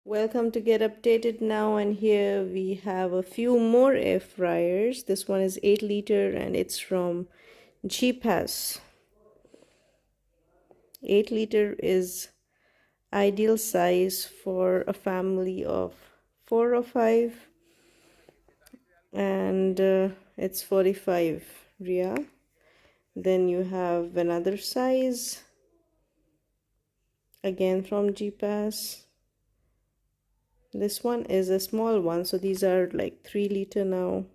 Welcome to Get Updated Now, and here we have a few more air fryers. This one is 8 liter and it's from Geepas. 8 liter is ideal size for a family of 4 or 5, and it's 45 Ria. Then you have another size again from Geepas. This one is a small one, so these are like 3 liter now.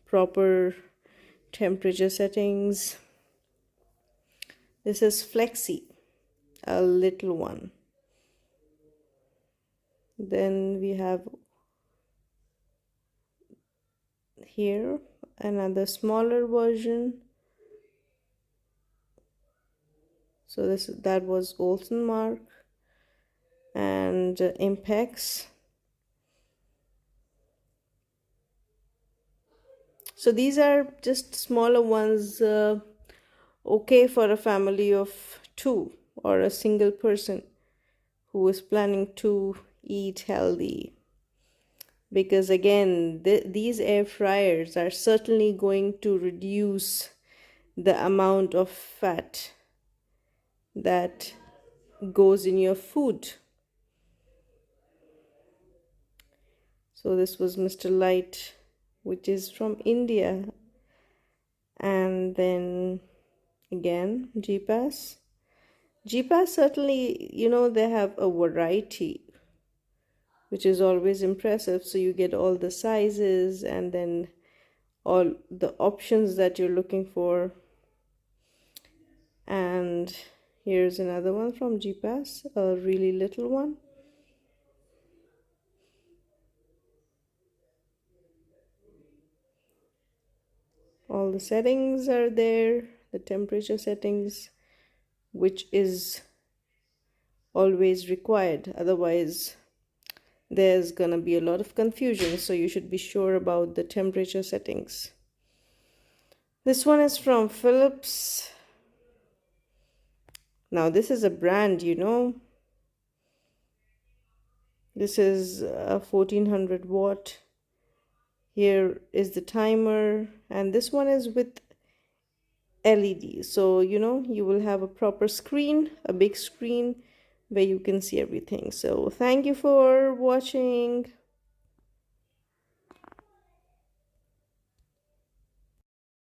Proper temperature settings. This is Flexi, a little one. Then we have here another smaller version. So that was Olsen Mark and Impex. So these are just smaller ones, okay for a family of 2 or a single person who is planning to eat healthy. Because again, these air fryers are certainly going to reduce the amount of fat that goes in your food. So this was Mr. Light, which is from India. And then again, Geepas. Geepas certainly, they have a variety, which is always impressive. So you get all the sizes and then all the options that you're looking for. And here's another one from Geepas, a really little one. All the settings are there, the temperature settings, which is always required. Otherwise, there's gonna be a lot of confusion. So you should be sure about the temperature settings. This one is from Philips. Now this is a brand, This is a 1400 watt. Here is the timer, and this one is with LED. So, you will have a proper screen, a big screen where you can see everything. So, thank you for watching.